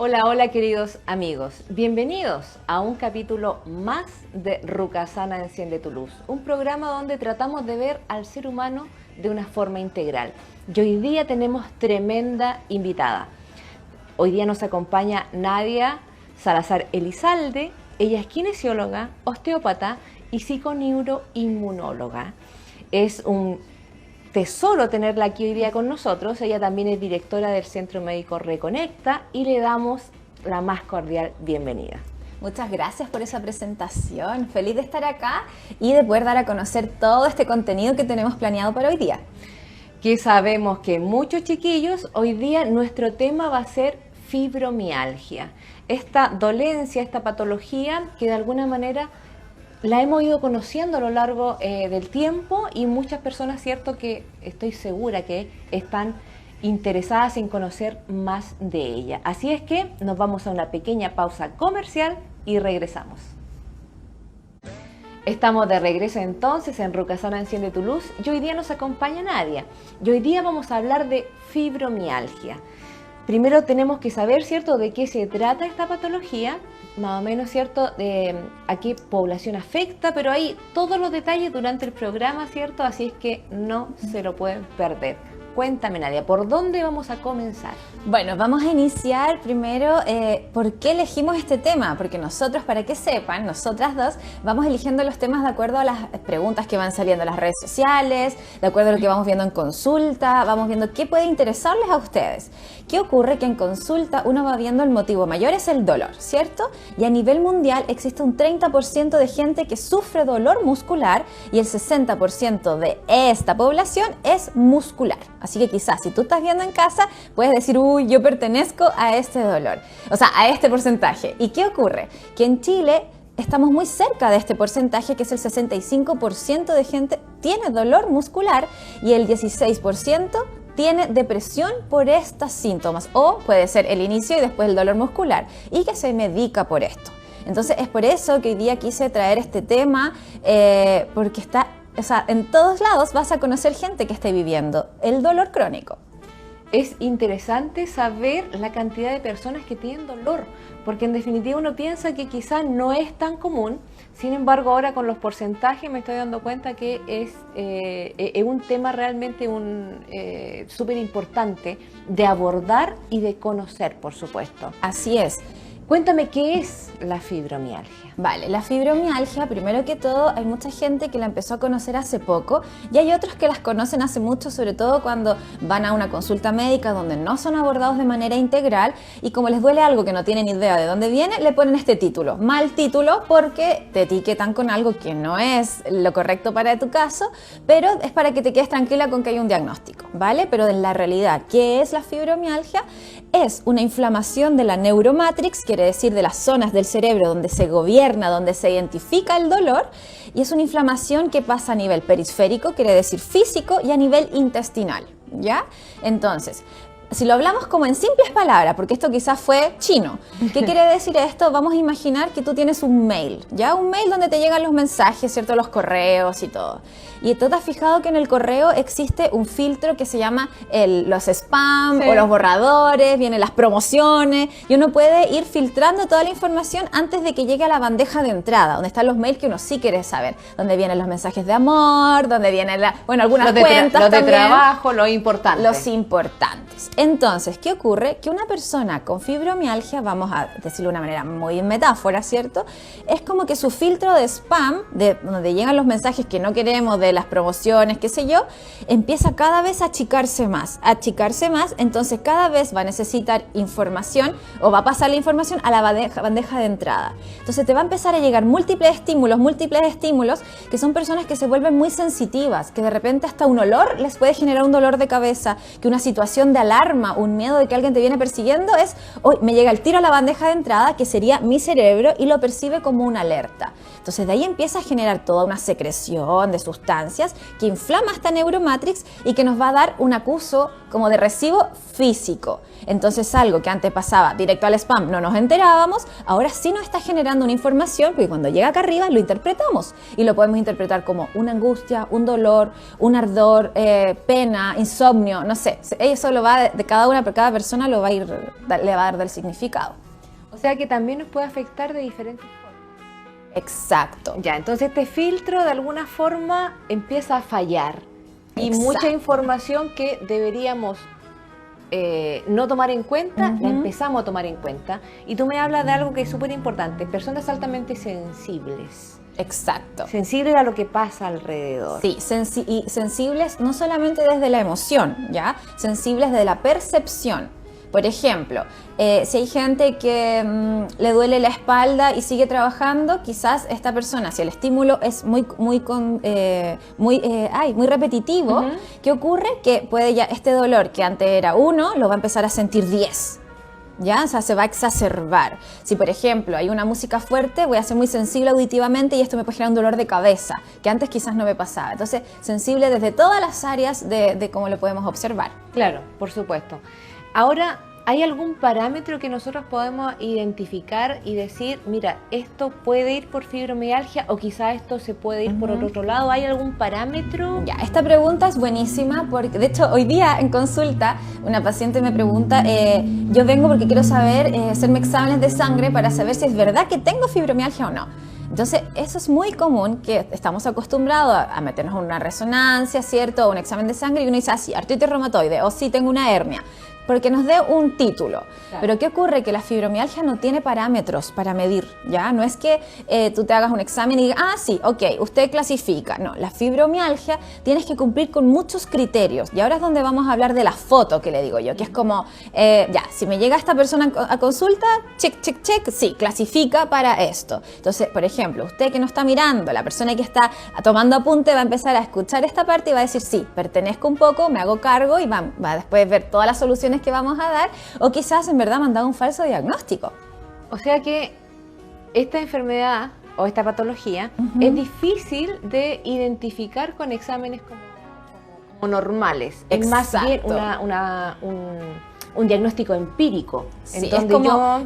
Hola, hola queridos amigos, bienvenidos a un capítulo más de Rukasana Enciende tu Luz, un programa donde tratamos de ver al ser humano de una forma integral. Y hoy día tenemos tremenda invitada. Hoy día nos acompaña Nadia Salazar Elizalde. Ella es kinesióloga, osteópata y psiconeuroinmunóloga. Es un tesoro tenerla aquí hoy día con nosotros. Ella también es directora del Centro Médico Reconecta y le damos la más cordial bienvenida. Muchas gracias por esa presentación. Feliz de estar acá y de poder dar a conocer todo este contenido que tenemos planeado para hoy día. Que sabemos que muchos chiquillos, hoy día nuestro tema va a ser fibromialgia. Esta dolencia, esta patología que de alguna manera la hemos ido conociendo a lo largo del tiempo y muchas personas, cierto, que estoy segura que están interesadas en conocer más de ella. Así es que nos vamos a una pequeña pausa comercial y regresamos. Estamos de regreso entonces en Rukasana Enciende tu Luz y hoy día nos acompaña Nadia. Y hoy día vamos a hablar de fibromialgia. Primero tenemos que saber, ¿cierto?, de qué se trata esta patología, más o menos, ¿cierto?, a qué población afecta, pero hay todos los detalles durante el programa, ¿cierto?, así es que no se lo pueden perder. Cuéntame, Nadia, ¿por dónde vamos a comenzar? Bueno, vamos a iniciar primero por qué elegimos este tema, porque nosotros, para que sepan, nosotras dos vamos eligiendo los temas de acuerdo a las preguntas que van saliendo en las redes sociales, de acuerdo a lo que vamos viendo en consulta, vamos viendo qué puede interesarles a ustedes. ¿Qué ocurre? Que en consulta uno va viendo el motivo mayor es el dolor, ¿cierto? Y a nivel mundial existe un 30% de gente que sufre dolor muscular y el 60% de esta población es muscular. Así que quizás si tú estás viendo en casa, puedes decir, uy, yo pertenezco a este dolor, o sea, a este porcentaje. ¿Y qué ocurre? Que en Chile estamos muy cerca de este porcentaje, que es el 65% de gente tiene dolor muscular y el 16% tiene depresión por estos síntomas, o puede ser el inicio y después el dolor muscular, y que se medica por esto. Entonces es por eso que hoy día quise traer este tema, porque está, o sea, en todos lados vas a conocer gente que esté viviendo el dolor crónico. Es interesante saber la cantidad de personas que tienen dolor, porque en definitiva uno piensa que quizás no es tan común. Sin embargo, ahora con los porcentajes me estoy dando cuenta que es un tema realmente súper importante de abordar y de conocer, por supuesto. Así es. Cuéntame, ¿qué es la fibromialgia? Vale, la fibromialgia, primero que todo, hay mucha gente que la empezó a conocer hace poco y hay otros que las conocen hace mucho, sobre todo cuando van a una consulta médica donde no son abordados de manera integral y como les duele algo que no tienen idea de dónde viene, le ponen este título. Mal título porque te etiquetan con algo que no es lo correcto para tu caso, pero es para que te quedes tranquila con que hay un diagnóstico, ¿vale? Pero en la realidad, ¿qué es la fibromialgia? Es una inflamación de la neuromatrix, quiere decir de las zonas del cerebro donde se gobierna, donde se identifica el dolor, y es una inflamación que pasa a nivel periférico, quiere decir físico, y a nivel intestinal, ¿ya? Entonces, si lo hablamos como en simples palabras, porque esto quizás fue chino, ¿qué quiere decir esto? Vamos a imaginar que tú tienes un mail, ¿ya? Un mail donde te llegan los mensajes, ¿cierto? Los correos y todo. Y tú te has fijado que en el correo existe un filtro que se llama los spam, sí, o los borradores, vienen las promociones, y uno puede ir filtrando toda la información antes de que llegue a la bandeja de entrada, donde están los mails que uno sí quiere saber, donde vienen los mensajes de amor, donde vienen, algunas cuentas los de también, trabajo, lo importante. Los importantes. Entonces, ¿qué ocurre? Que una persona con fibromialgia, vamos a decirlo de una manera muy en metáfora, ¿cierto? Es como que su filtro de spam, de donde llegan los mensajes que no queremos, de las promociones, qué sé yo, empieza cada vez a achicarse más, entonces cada vez va a necesitar información o va a pasar la información a la bandeja de entrada. Entonces te va a empezar a llegar múltiples estímulos, que son personas que se vuelven muy sensitivas, que de repente hasta un olor les puede generar un dolor de cabeza, que una situación de alarma, un miedo de que alguien te viene persiguiendo es, hoy me llega el tiro a la bandeja de entrada, que sería mi cerebro, y lo percibe como una alerta. Entonces de ahí empieza a generar toda una secreción de sustancias que inflama esta neuromatrix y que nos va a dar un acuso como de recibo físico. Entonces algo que antes pasaba directo al spam, no nos enterábamos, ahora sí nos está generando una información, porque cuando llega acá arriba lo interpretamos y lo podemos interpretar como una angustia, un dolor, un ardor, pena, insomnio, no sé, eso lo va de cada una, pero cada persona lo va a ir, le va a dar del significado. O sea que también nos puede afectar de diferentes formas. Exacto. Ya, entonces este filtro de alguna forma empieza a fallar. Y Exacto. mucha información que deberíamos no tomar en cuenta, la empezamos a tomar en cuenta. Y tú me hablas de algo que es súper importante, personas altamente sensibles. Exacto. Sensibles a lo que pasa alrededor. Sí, y sensibles no solamente desde la emoción, ¿ya? Sensibles de la percepción. Por ejemplo, si hay gente que le duele la espalda y sigue trabajando, quizás esta persona, si el estímulo es muy repetitivo, ¿qué ocurre? Que puede ya este dolor que antes era 1, lo va a empezar a sentir 10. ¿Ya? O sea, se va a exacerbar. Si, por ejemplo, hay una música fuerte, voy a ser muy sensible auditivamente y esto me puede generar un dolor de cabeza, que antes quizás no me pasaba. Entonces, sensible desde todas las áreas de cómo lo podemos observar. Claro, por supuesto. Ahora, ¿hay algún parámetro que nosotros podemos identificar y decir, mira, esto puede ir por fibromialgia o quizá esto se puede ir por otro lado? ¿Hay algún parámetro? Ya, esta pregunta es buenísima porque, de hecho, hoy día en consulta una paciente me pregunta, yo vengo porque quiero saber, hacerme exámenes de sangre para saber si es verdad que tengo fibromialgia o no. Entonces, eso es muy común, que estamos acostumbrados a meternos en una resonancia, ¿cierto? O un examen de sangre y uno dice, ah, sí, artritis reumatoide, o sí, tengo una hernia, porque nos dé un título. Claro. Pero ¿qué ocurre? Que la fibromialgia no tiene parámetros para medir, ¿ya? No es que tú te hagas un examen y digas, ah, sí, ok, usted clasifica. No, la fibromialgia tienes que cumplir con muchos criterios. Y ahora es donde vamos a hablar de la foto, que le digo yo, que es como, ya, si me llega esta persona a consulta, check, check, check, sí, clasifica para esto. Entonces, por ejemplo, usted que no está mirando, la persona que está tomando apunte va a empezar a escuchar esta parte y va a decir, sí, pertenezco un poco, me hago cargo y va a después ver todas las soluciones que vamos a dar, o quizás en verdad me han dado un falso diagnóstico. O sea que esta enfermedad o esta patología es difícil de identificar con exámenes como normales. Exacto. Es más bien un diagnóstico empírico. Sí,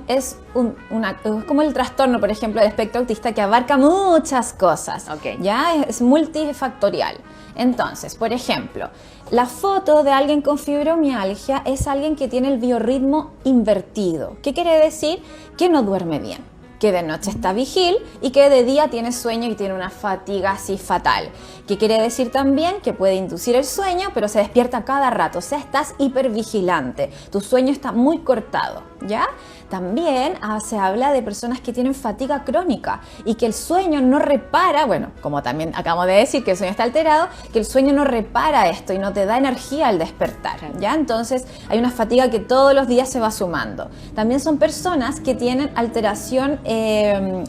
es como el trastorno, por ejemplo, del espectro autista, que abarca muchas cosas. Okay. Ya es multifactorial. Entonces, por ejemplo, la foto de alguien con fibromialgia es alguien que tiene el biorritmo invertido. ¿Qué quiere decir? Que no duerme bien, que de noche está vigil y que de día tiene sueño y tiene una fatiga así fatal. ¿Qué quiere decir también? Que puede inducir el sueño, pero se despierta cada rato, o sea, estás hipervigilante, tu sueño está muy cortado, ¿ya? También se habla de personas que tienen fatiga crónica y que el sueño no repara, bueno, como también acabamos de decir que el sueño está alterado, que el sueño no repara esto y no te da energía al despertar, ¿ya? Entonces hay una fatiga que todos los días se va sumando. También son personas que tienen alteración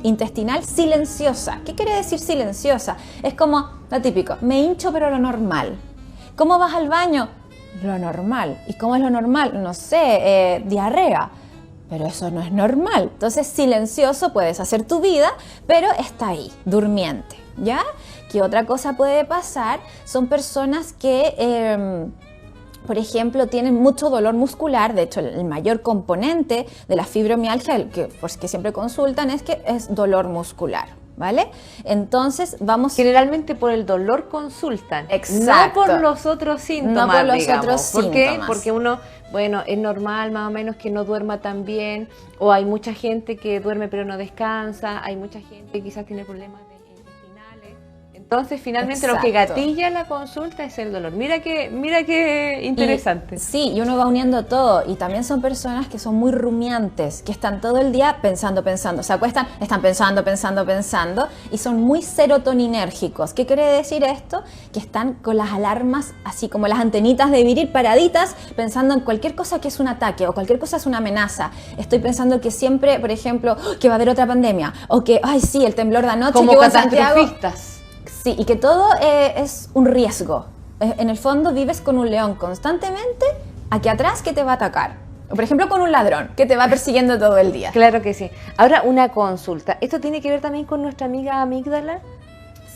intestinal silenciosa. ¿Qué quiere decir silenciosa? Es como lo típico, me hincho pero lo normal. ¿Cómo vas al baño? Lo normal. ¿Y cómo es lo normal? No sé, diarrea. Pero eso no es normal. Entonces, silencioso, puedes hacer tu vida, pero está ahí, durmiente, ¿ya? ¿Qué otra cosa puede pasar? Son personas que, por ejemplo, tienen mucho dolor muscular. De hecho, el mayor componente de la fibromialgia, el que siempre consultan, es que es dolor muscular, ¿vale? Entonces vamos... Generalmente por el dolor consultan. Exacto. No por los otros síntomas, no por los digamos. otros ¿Por qué? síntomas. Porque uno, bueno, es normal más o menos que no duerma tan bien, o hay mucha gente que duerme pero no descansa, hay mucha gente que quizás tiene problemas intestinales. Entonces, finalmente Exacto. Lo que gatilla la consulta es el dolor. Mira qué interesante. Sí, y uno va uniendo todo. Y también son personas que son muy rumiantes, que están todo el día pensando. Se acuestan, están pensando, y son muy serotoninérgicos. ¿Qué quiere decir esto? Que están con las alarmas, así como las antenitas de viril paraditas, pensando en cualquier cosa que es un ataque o cualquier cosa es una amenaza. Estoy pensando que siempre, por ejemplo, que va a haber otra pandemia, o que, ay sí, el temblor de anoche, como que hubo en Santiago. catastrofistas. Sí, y que todo es un riesgo. En el fondo vives con un león constantemente aquí atrás que te va a atacar. O por ejemplo con un ladrón que te va persiguiendo todo el día. Claro que sí. Ahora una consulta. ¿Esto tiene que ver también con nuestra amiga amígdala?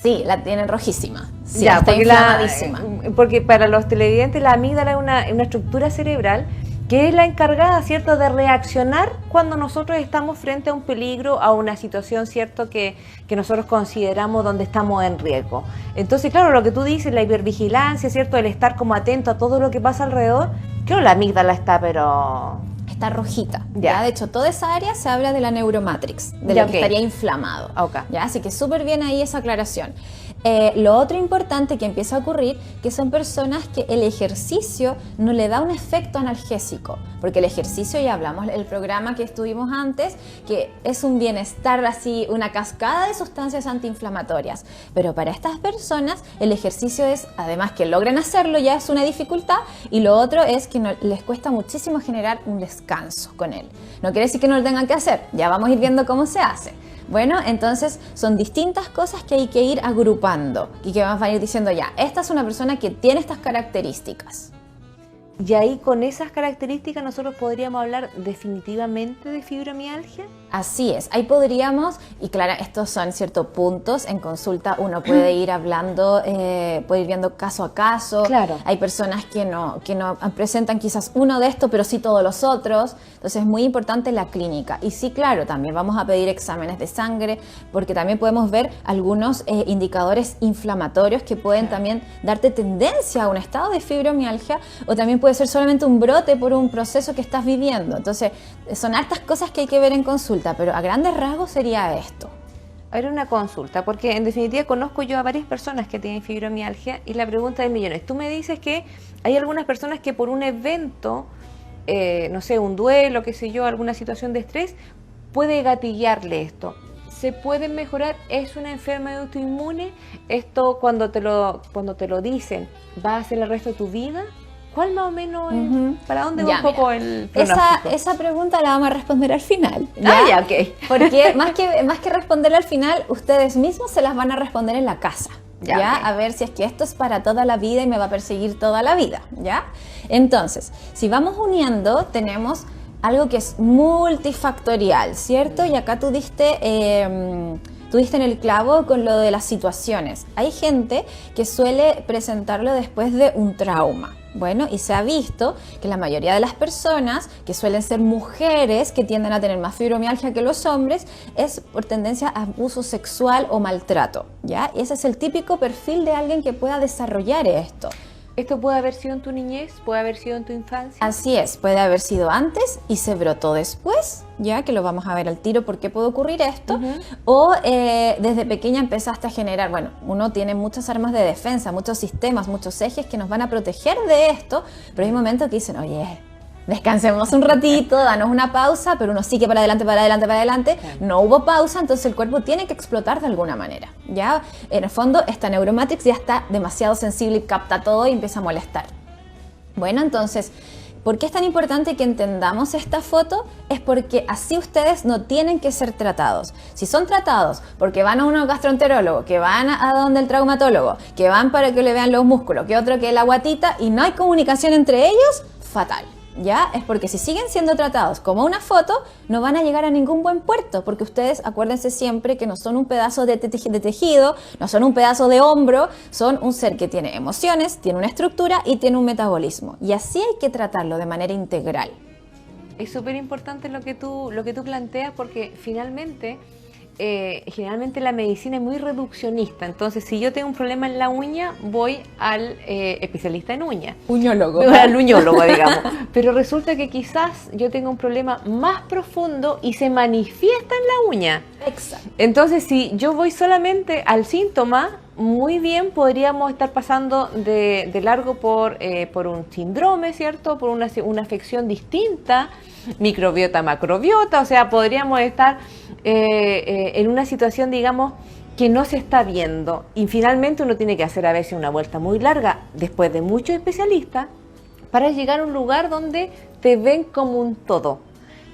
Sí, la tienen rojísima. Sí, ya, está porque inflamadísima. Porque para los televidentes la amígdala es una estructura cerebral que es la encargada, ¿cierto?, de reaccionar cuando nosotros estamos frente a un peligro, a una situación, ¿cierto?, que nosotros consideramos donde estamos en riesgo. Entonces, claro, lo que tú dices, la hipervigilancia, ¿cierto?, el estar como atento a todo lo que pasa alrededor, Creo que la amígdala está, pero... Está rojita, Ya. ¿ya? De hecho, toda esa área se habla de la neuromatrix, de Ya, lo que ok. estaría inflamado. Ok. ¿Ya? Así que súper bien ahí esa aclaración. Lo otro importante que empieza a ocurrir, que son personas que el ejercicio no le da un efecto analgésico, porque el ejercicio, ya hablamos el programa que estuvimos antes, que es un bienestar así, una cascada de sustancias antiinflamatorias, pero para estas personas el ejercicio es, además que logren hacerlo, ya es una dificultad, y lo otro es que les cuesta muchísimo generar un descanso con él. No quiere decir que no lo tengan que hacer, ya vamos a ir viendo cómo se hace. Bueno, entonces son distintas cosas que hay que ir agrupando y que van a ir diciendo ya, esta es una persona que tiene estas características. Y ahí con esas características nosotros podríamos hablar definitivamente de fibromialgia. Así es, ahí podríamos, y claro, estos son ciertos puntos, en consulta uno puede ir hablando, puede ir viendo caso a caso. Claro. Hay personas que no presentan quizás uno de estos, pero sí todos los otros, entonces es muy importante la clínica. Y sí, claro, también vamos a pedir exámenes de sangre, porque también podemos ver algunos indicadores inflamatorios que pueden también darte tendencia a un estado de fibromialgia, o también puede ser solamente un brote por un proceso que estás viviendo. Entonces, son hartas cosas que hay que ver en consulta, pero a grandes rasgos sería esto. A ver, una consulta, porque en definitiva conozco yo a varias personas que tienen fibromialgia y la pregunta de millones. Tú me dices que hay algunas personas que por un evento, no sé, un duelo, qué sé yo, alguna situación de estrés, puede gatillarle esto. ¿Se puede mejorar? ¿Es una enfermedad autoinmune? ¿Esto cuando te lo dicen va a ser el resto de tu vida? ¿Cuál más o menos es? ¿Para dónde va un poco el pronóstico? Esa pregunta la vamos a responder al final. Ya, ok. Porque más que responderla al final, ustedes mismos se las van a responder en la casa. ¿Ya? Ok. A ver si es que esto es para toda la vida y me va a perseguir toda la vida. ¿Ya? Entonces, si vamos uniendo, tenemos algo que es multifactorial, ¿cierto? Y acá tú diste en el clavo con lo de las situaciones. Hay gente que suele presentarlo después de un trauma. Bueno, y se ha visto que la mayoría de las personas, que suelen ser mujeres, que tienden a tener más fibromialgia que los hombres, es por tendencia a abuso sexual o maltrato, ¿ya? Y ese es el típico perfil de alguien que pueda desarrollar esto. ¿Esto puede haber sido en tu niñez? ¿Puede haber sido en tu infancia? Así es, puede haber sido antes y se brotó después, ya que lo vamos a ver al tiro por qué puede ocurrir esto, o desde pequeña empezaste a generar, bueno, uno tiene muchas armas de defensa, muchos sistemas, muchos ejes que nos van a proteger de esto, pero hay momentos que dicen, oye, descansemos un ratito, danos una pausa, pero uno sigue para adelante, para adelante, para adelante. Claro. No hubo pausa, entonces el cuerpo tiene que explotar de alguna manera. Ya, en el fondo, esta neuromatrix ya está demasiado sensible y capta todo y empieza a molestar. Bueno, entonces, ¿por qué es tan importante que entendamos esta foto? Es porque así ustedes no tienen que ser tratados. Si son tratados porque van a un gastroenterólogo, que van a donde el traumatólogo, que van para que le vean los músculos, que otro que la guatita, y no hay comunicación entre ellos, fatal. ¿Ya? Es porque si siguen siendo tratados como una foto, no van a llegar a ningún buen puerto, porque ustedes acuérdense siempre que no son un pedazo de tejido, no son un pedazo de hombro, son un ser que tiene emociones, tiene una estructura y tiene un metabolismo. Y así hay que tratarlo de manera integral. Es súper importante lo que tú planteas porque finalmente, generalmente la medicina es muy reduccionista. Entonces, si yo tengo un problema en la uña, voy al especialista en uñas. Uñólogo. Al uñólogo, digamos. Pero resulta que quizás yo tengo un problema más profundo y se manifiesta en la uña. Exacto. Entonces, si yo voy solamente al síntoma, muy bien podríamos estar pasando de largo por un síndrome, ¿cierto? Por una afección distinta, microbiota, macrobiota, o sea, podríamos estar en una situación, digamos, que no se está viendo. Y finalmente uno tiene que hacer a veces una vuelta muy larga, después de muchos especialistas, para llegar a un lugar donde te ven como un todo.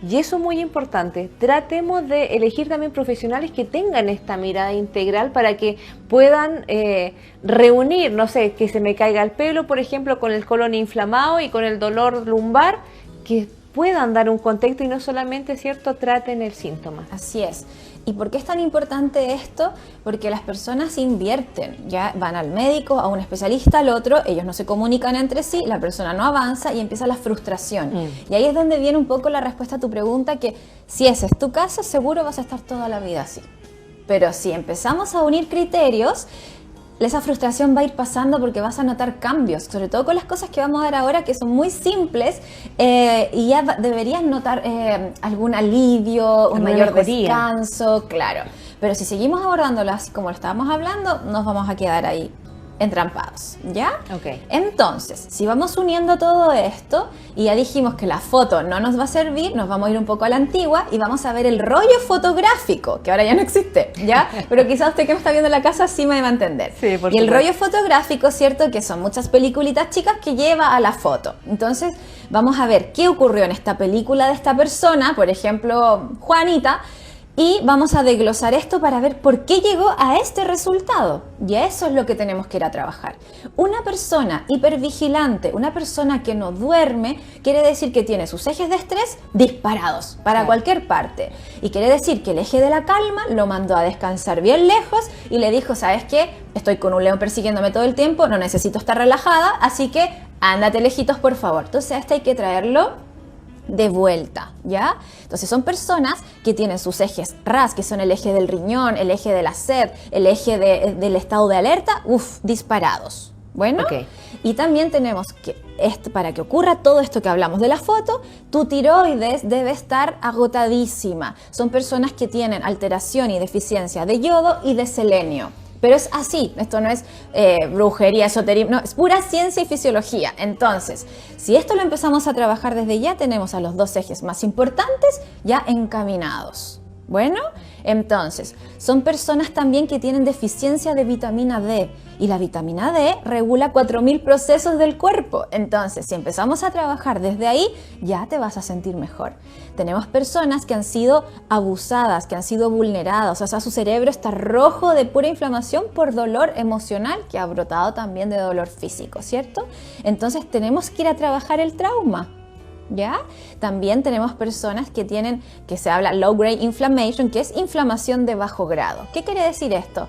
Y eso es muy importante. Tratemos de elegir también profesionales que tengan esta mirada integral para que puedan reunir, no sé, que se me caiga el pelo, por ejemplo, con el colon inflamado y con el dolor lumbar, que puedan dar un contexto y no solamente, ¿cierto?, traten el síntoma. Así es. ¿Y por qué es tan importante esto? Porque las personas invierten, ya van al médico, a un especialista, al otro, ellos no se comunican entre sí, la persona no avanza y empieza la frustración. Y ahí es donde viene un poco la respuesta a tu pregunta, que si ese es tu caso, seguro vas a estar toda la vida así. Pero si empezamos a unir criterios, esa frustración va a ir pasando porque vas a notar cambios, sobre todo con las cosas que vamos a ver ahora que son muy simples y ya deberías notar algún alivio, un mayor descanso, claro. Pero si seguimos abordándolo así como lo estábamos hablando, nos vamos a quedar ahí entrampados, ¿ya? Ok. Entonces, si vamos uniendo todo esto y ya dijimos que la foto no nos va a servir, nos vamos a ir un poco a la antigua y vamos a ver el rollo fotográfico, que ahora ya no existe, ¿ya? Pero quizás usted que me está viendo en la casa sí me va a entender. Sí, por y el supuesto. rollo fotográfico, ¿cierto? Que son muchas peliculitas chicas que lleva a la foto. Entonces, vamos a ver qué ocurrió en esta película de esta persona, por ejemplo, Juanita, y vamos a desglosar esto para ver por qué llegó a este resultado. Y a eso es lo que tenemos que ir a trabajar. Una persona hipervigilante, una persona que no duerme, quiere decir que tiene sus ejes de estrés disparados para cualquier parte. Y quiere decir que el eje de la calma lo mandó a descansar bien lejos y le dijo, ¿sabes qué? Estoy con un león persiguiéndome todo el tiempo, no necesito estar relajada, así que ándate lejitos, por favor. Entonces a este hay que traerlo de vuelta, ¿ya? Entonces son personas que tienen sus ejes RAS, que son el eje del riñón, el eje de la sed, el eje del estado de alerta, disparados. Bueno, y también tenemos que, para que ocurra todo esto que hablamos de la foto, tu tiroides debe estar agotadísima. Son personas que tienen alteración y deficiencia de yodo y de selenio. Pero es así, esto no es brujería, esoterismo, no, es pura ciencia y fisiología. Entonces, si esto lo empezamos a trabajar desde ya, tenemos a los dos ejes más importantes ya encaminados. Bueno, entonces, son personas también que tienen deficiencia de vitamina D y la vitamina D regula 4000 procesos del cuerpo. Entonces, si empezamos a trabajar desde ahí, ya te vas a sentir mejor. Tenemos personas que han sido abusadas, que han sido vulneradas, o sea, su cerebro está rojo de pura inflamación por dolor emocional que ha brotado también de dolor físico, ¿cierto? Entonces, tenemos que ir a trabajar el trauma. ¿Ya? También tenemos personas que tienen, que se habla low grade inflammation, que es inflamación de bajo grado. ¿Qué quiere decir esto?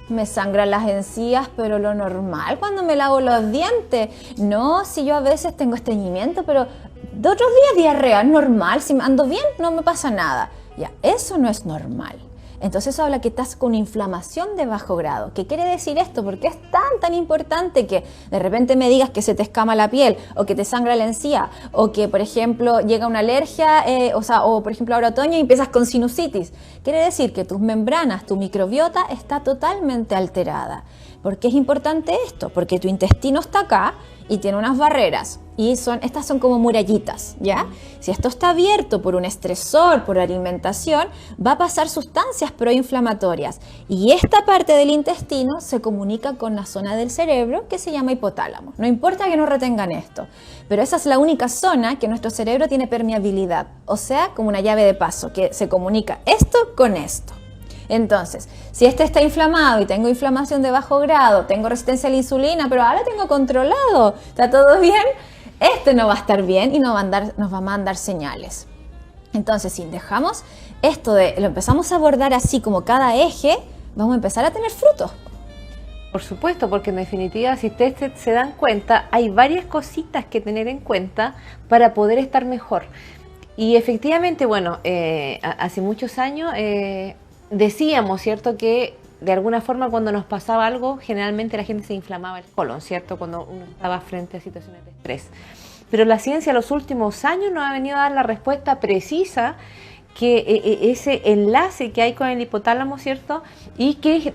Me sangran las encías, pero lo normal cuando me lavo los dientes. No, si yo a veces tengo estreñimiento, pero de otros días diarrea, normal. Si ando bien, no me pasa nada. Ya, eso no es normal. Entonces eso habla que estás con inflamación de bajo grado. ¿Qué quiere decir esto? Porque es tan importante que de repente me digas que se te escama la piel o que te sangra la encía o que, por ejemplo, llega una alergia o por ejemplo ahora otoño y empiezas con sinusitis. Quiere decir que tus membranas, tu microbiota está totalmente alterada. ¿Por qué es importante esto? Porque tu intestino está acá y tiene unas barreras y estas son como murallitas, ¿ya? Si esto está abierto por un estresor, por alimentación, va a pasar sustancias proinflamatorias y esta parte del intestino se comunica con la zona del cerebro que se llama hipotálamo. No importa que no retengan esto, pero esa es la única zona que nuestro cerebro tiene permeabilidad, o sea, como una llave de paso que se comunica esto con esto. Entonces, si este está inflamado y tengo inflamación de bajo grado, tengo resistencia a la insulina, pero ahora tengo controlado, ¿está todo bien? Este no va a estar bien y nos va a mandar señales. Entonces, si dejamos esto lo empezamos a abordar así como cada eje, vamos a empezar a tener frutos. Por supuesto, porque en definitiva, si ustedes se dan cuenta, hay varias cositas que tener en cuenta para poder estar mejor. Y efectivamente, bueno, hace muchos años decíamos, ¿cierto?, que de alguna forma cuando nos pasaba algo, generalmente la gente se inflamaba el colon, ¿cierto?, cuando uno estaba frente a situaciones de estrés. Pero la ciencia en los últimos años nos ha venido a dar la respuesta precisa que ese enlace que hay con el hipotálamo, ¿cierto?, y que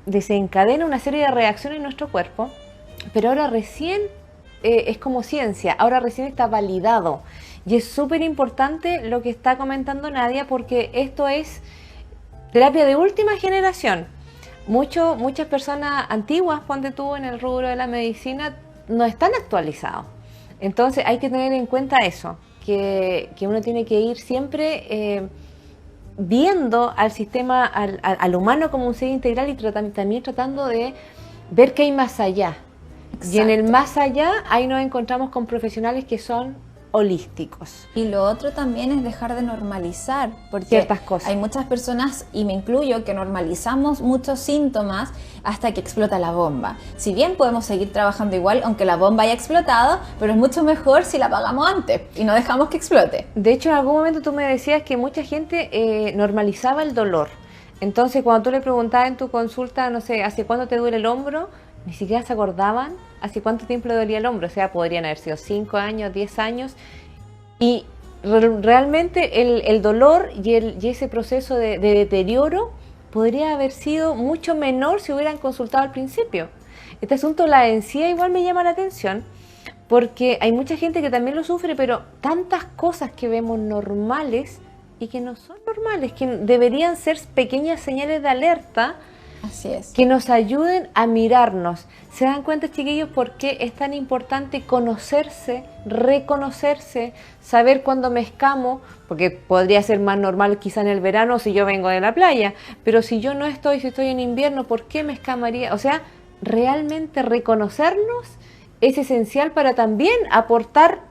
desencadena una serie de reacciones en nuestro cuerpo, pero ahora recién es como ciencia, ahora recién está validado. Y es súper importante lo que está comentando Nadia, porque esto es terapia de última generación. Muchas personas antiguas, ponte tú, en el rubro de la medicina, no están actualizados. Entonces hay que tener en cuenta eso, que uno tiene que ir siempre viendo al sistema, al humano como un ser integral y también tratando de ver qué hay más allá. Exacto. Y en el más allá, ahí nos encontramos con profesionales que son holísticos. Y lo otro también es dejar de normalizar, porque ciertas cosas. Hay muchas personas, y me incluyo, que normalizamos muchos síntomas hasta que explota la bomba. Si bien podemos seguir trabajando igual, aunque la bomba haya explotado, pero es mucho mejor si la apagamos antes y no dejamos que explote. De hecho, en algún momento tú me decías que mucha gente normalizaba el dolor. Entonces, cuando tú le preguntabas en tu consulta, no sé, ¿hace cuánto te duele el hombro? Ni siquiera se acordaban hace cuánto tiempo le dolía el hombro. O sea, podrían haber sido 5 años, 10 años. Y realmente el dolor y ese proceso de deterioro podría haber sido mucho menor si hubieran consultado al principio. Este asunto de la encía igual me llama la atención, porque hay mucha gente que también lo sufre, pero tantas cosas que vemos normales y que no son normales, que deberían ser pequeñas señales de alerta. Así es. Que nos ayuden a mirarnos. ¿Se dan cuenta, chiquillos, por qué es tan importante conocerse, reconocerse, saber cuándo me escamo? Porque podría ser más normal quizá en el verano si yo vengo de la playa, pero si yo no estoy, si estoy en invierno, ¿por qué me escamaría? O sea, realmente reconocernos es esencial para también aportar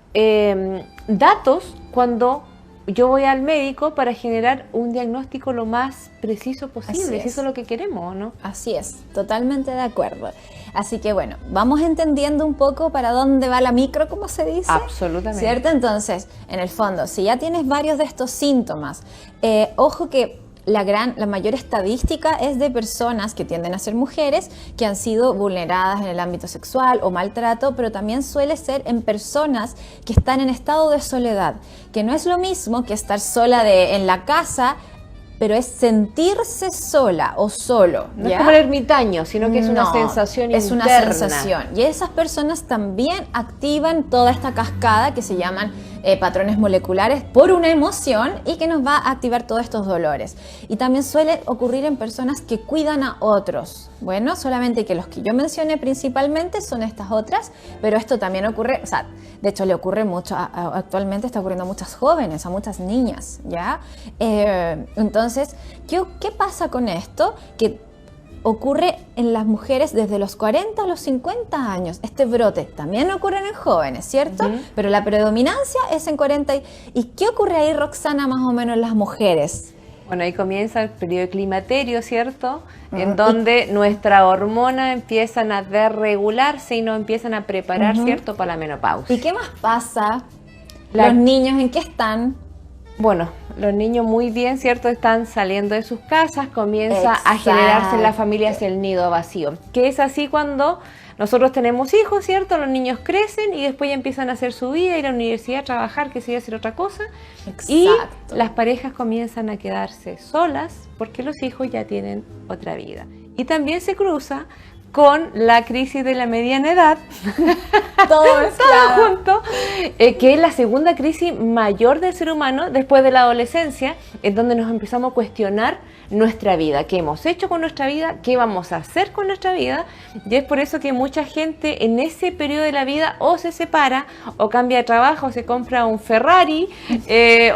datos cuando yo voy al médico para generar un diagnóstico lo más preciso posible, si eso es lo que queremos, ¿no? Así es, totalmente de acuerdo. Así que bueno, vamos entendiendo un poco para dónde va la micro, como se dice. Absolutamente. ¿Cierto? Entonces, en el fondo, si ya tienes varios de estos síntomas, ojo que la mayor estadística es de personas que tienden a ser mujeres que han sido vulneradas en el ámbito sexual o maltrato, pero también suele ser en personas que están en estado de soledad, que no es lo mismo que estar sola en la casa, pero es sentirse sola o solo. No es como el ermitaño, sino que es una sensación es interna. Es una sensación. Y esas personas también activan toda esta cascada que se llaman patrones moleculares por una emoción y que nos va a activar todos estos dolores. Y también suele ocurrir en personas que cuidan a otros. Bueno, solamente que los que yo mencioné principalmente son estas otras, pero esto también ocurre, o sea, de hecho le ocurre mucho, actualmente está ocurriendo a muchas jóvenes, a muchas niñas, ¿ya? Entonces, ¿qué pasa con esto? Que ocurre en las mujeres desde los 40 a los 50 años. Este brote también ocurre en jóvenes, ¿cierto? Pero la predominancia es en 40. ¿Y qué ocurre ahí, Roxana, más o menos en las mujeres? Bueno, ahí comienza el periodo de climaterio, ¿cierto? En donde nuestras hormonas empiezan a desregularse y nos empiezan a preparar, ¿cierto?, para la menopausia. ¿Y qué más pasa? ¿Los niños en qué están? Bueno, los niños muy bien, ¿cierto? Están saliendo de sus casas, comienza a generarse en las familias el nido vacío. Que es así cuando nosotros tenemos hijos, ¿cierto? Los niños crecen y después ya empiezan a hacer su vida, ir a la universidad, trabajar, que sigue hacer otra cosa. Exacto. Y las parejas comienzan a quedarse solas porque los hijos ya tienen otra vida. Y también se cruza con la crisis de la mediana edad, todo junto, que es la segunda crisis mayor del ser humano después de la adolescencia, en donde nos empezamos a cuestionar nuestra vida, qué hemos hecho con nuestra vida, qué vamos a hacer con nuestra vida, y es por eso que mucha gente en ese periodo de la vida o se separa, o cambia de trabajo, o se compra un Ferrari,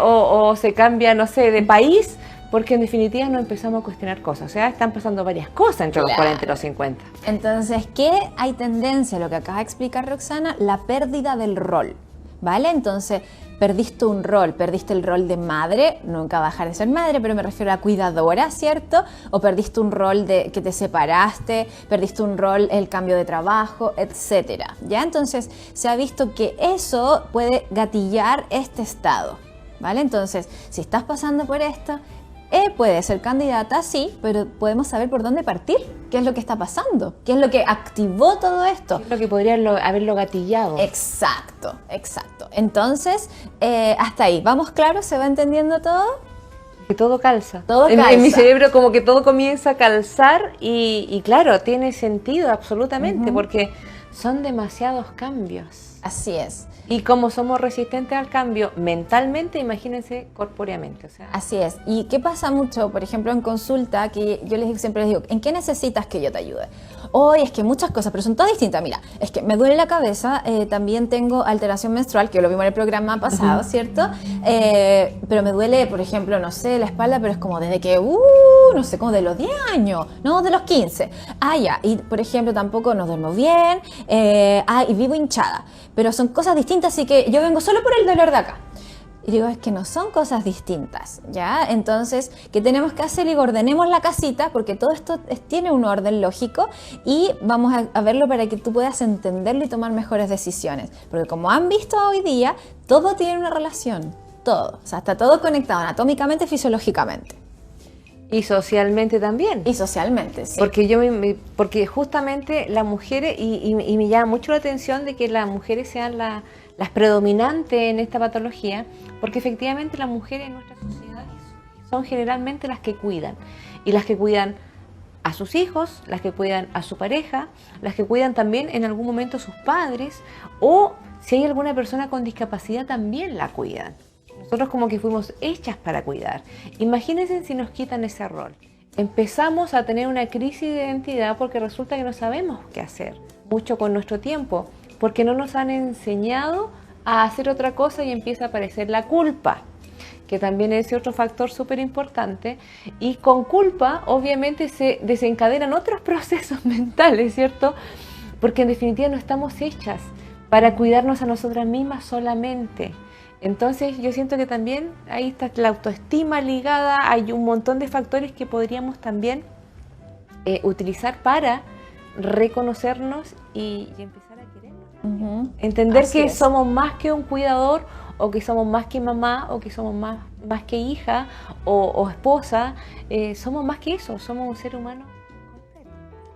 o se cambia, no sé, de país, porque en definitiva nos empezamos a cuestionar cosas. O sea, están pasando varias cosas entre los 40 y los 50. Entonces, ¿qué hay tendencia? Lo que acaba de explicar Roxana, la pérdida del rol, ¿vale? Entonces, perdiste un rol, perdiste el rol de madre, nunca va a dejar de ser madre, pero me refiero a cuidadora, ¿cierto? O perdiste un rol de que te separaste, perdiste un rol, el cambio de trabajo, etcétera, ¿ya? Entonces, se ha visto que eso puede gatillar este estado, ¿vale? Entonces, si estás pasando por esto, puede ser candidata, sí, pero podemos saber por dónde partir, qué es lo que está pasando, qué es lo que activó todo esto. Es lo que podría haberlo gatillado. Exacto, exacto. Entonces, hasta ahí, ¿vamos claro? ¿Se va entendiendo todo? Que todo calza. Todo calza. En mi cerebro como que todo comienza a calzar y claro, tiene sentido absolutamente, porque son demasiados cambios. Así es. Y como somos resistentes al cambio mentalmente, imagínense corpóreamente. O sea. Así es. ¿Y qué pasa mucho, por ejemplo, en consulta, que yo siempre les digo, ¿en qué necesitas que yo te ayude? Hoy es que muchas cosas, pero son todas distintas. Mira, es que me duele la cabeza, también tengo alteración menstrual, que lo vimos en el programa pasado, ¿cierto? Pero me duele, por ejemplo, no sé, la espalda, pero es como desde que, no sé, como de los 10 años, no, de los 15. Ya, y por ejemplo, tampoco nos duermo bien, y vivo hinchada. Pero son cosas distintas, así que yo vengo solo por el dolor de acá. Y digo, es que no son cosas distintas, ¿ya? Entonces, ¿qué tenemos que hacer? Y ordenemos la casita, porque todo esto tiene un orden lógico y vamos a verlo para que tú puedas entenderlo y tomar mejores decisiones. Porque como han visto hoy día, todo tiene una relación, todo. O sea, está todo conectado anatómicamente, fisiológicamente. Y socialmente también. Y socialmente, sí. Porque justamente las mujeres, y me llama mucho la atención de que las mujeres sean las predominantes en esta patología, porque efectivamente las mujeres en nuestra sociedad son generalmente las que cuidan, y las que cuidan a sus hijos, las que cuidan a su pareja, las que cuidan también en algún momento a sus padres, o si hay alguna persona con discapacidad también la cuidan. Nosotros como que fuimos hechas para cuidar. Imagínense si nos quitan ese rol. Empezamos a tener una crisis de identidad porque resulta que no sabemos qué hacer mucho con nuestro tiempo, porque no nos han enseñado a hacer otra cosa y empieza a aparecer la culpa, que también es otro factor súper importante, y con culpa obviamente se desencadenan otros procesos mentales, ¿cierto? Porque en definitiva no estamos hechas para cuidarnos a nosotras mismas solamente. Entonces yo siento que también ahí está la autoestima ligada, hay un montón de factores que podríamos también utilizar para reconocernos y empezar a querernos. Entender que somos más que un cuidador, o que somos más que mamá, o que somos más que hija o esposa, somos más que eso, somos un ser humano completo.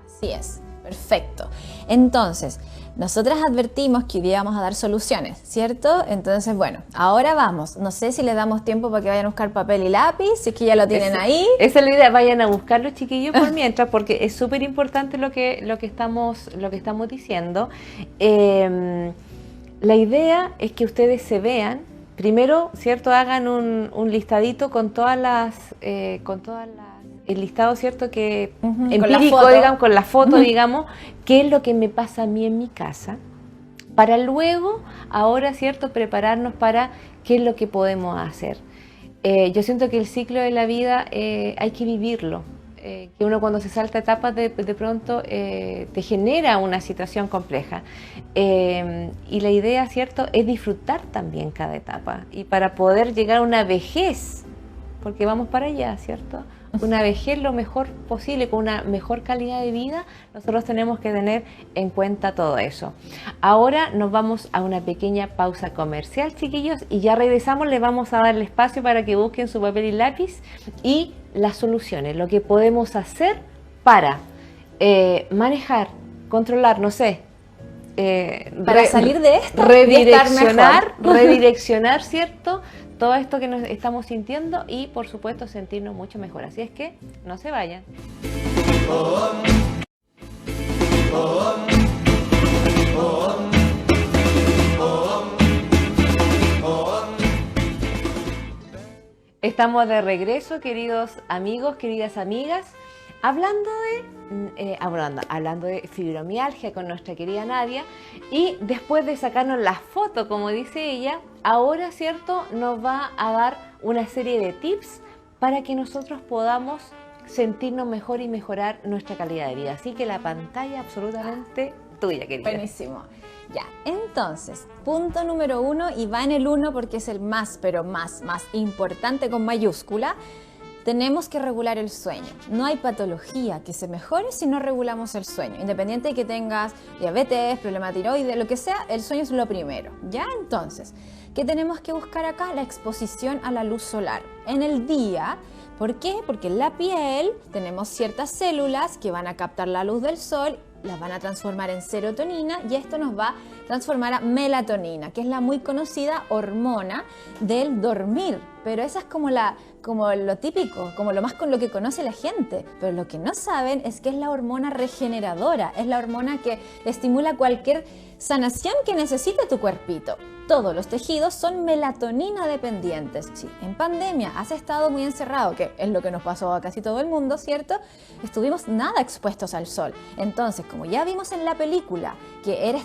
Así es, perfecto. Entonces, nosotras advertimos que hoy íbamos a dar soluciones, ¿cierto? Entonces, bueno, ahora vamos. No sé si les damos tiempo para que vayan a buscar papel y lápiz, si es que ya lo tienen ahí. Esa es la idea, vayan a buscar los chiquillos por mientras, porque es súper importante lo que estamos diciendo. La idea es que ustedes se vean, primero, ¿cierto? Hagan un listadito con todas el listado, ¿cierto? Que empírico, digamos, con la foto, digamos, qué es lo que me pasa a mí en mi casa, para luego, ahora, ¿cierto? Prepararnos para qué es lo que podemos hacer. Yo siento que el ciclo de la vida hay que vivirlo. Que uno cuando se salta etapas de pronto te genera una situación compleja, y la idea, ¿cierto?, es disfrutar también cada etapa, y para poder llegar a una vejez, porque vamos para allá, ¿cierto?, una vejez lo mejor posible, con una mejor calidad de vida, nosotros tenemos que tener en cuenta todo eso. Ahora nos vamos a una pequeña pausa comercial, chiquillos, y ya regresamos. Les vamos a dar el espacio para que busquen su papel y lápiz y las soluciones, lo que podemos hacer para manejar, controlar, no sé, para salir de esto, redireccionar, ¿cierto?, todo esto que nos estamos sintiendo, y por supuesto sentirnos mucho mejor. Así es que no se vayan. Estamos de regreso, queridos amigos, queridas amigas, hablando de fibromialgia con nuestra querida Nadia, y después de sacarnos la foto, como dice ella, ahora, ¿cierto?, nos va a dar una serie de tips para que nosotros podamos sentirnos mejor y mejorar nuestra calidad de vida. Así que la pantalla absolutamente tuya, querida. Buenísimo. Ya, entonces, punto número 1, y va en el 1 porque es el más, pero más importante con mayúscula. Tenemos que regular el sueño. No hay patología que se mejore si no regulamos el sueño. Independiente de que tengas diabetes, problema de tiroides, lo que sea, el sueño es lo primero. ¿Ya? Entonces, ¿qué tenemos que buscar acá? La exposición a la luz solar. En el día, ¿por qué? Porque en la piel tenemos ciertas células que van a captar la luz del sol, las van a transformar en serotonina, y esto nos va a transformar a melatonina, que es la muy conocida hormona del dormir. Pero esa es como lo típico, como lo más con lo que conoce la gente. Pero lo que no saben es que es la hormona regeneradora, es la hormona que estimula cualquier sanación que necesite tu cuerpito. Todos los tejidos son melatonina dependientes. Si en pandemia has estado muy encerrado, que es lo que nos pasó a casi todo el mundo, ¿cierto? Estuvimos nada expuestos al sol. Entonces, como ya vimos en la película que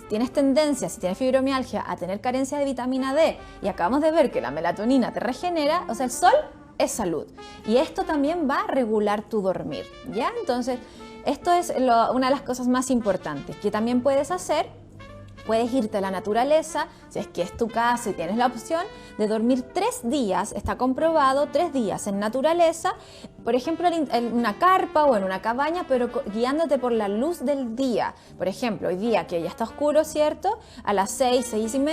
tienes tendencia, si tienes fibromialgia, a tener carencia de vitamina D, y acabamos de ver que la melatonina te regenera, o sea, el sol es salud. Y esto también va a regular tu dormir, ¿ya? Entonces, esto es una de las cosas más importantes que también puedes hacer. Puedes irte a la naturaleza, si es que es tu casa y tienes la opción de dormir 3 días, está comprobado, 3 días en naturaleza, por ejemplo en una carpa o en una cabaña, pero guiándote por la luz del día. Por ejemplo, hoy día que ya está oscuro, ¿cierto? A las 6:30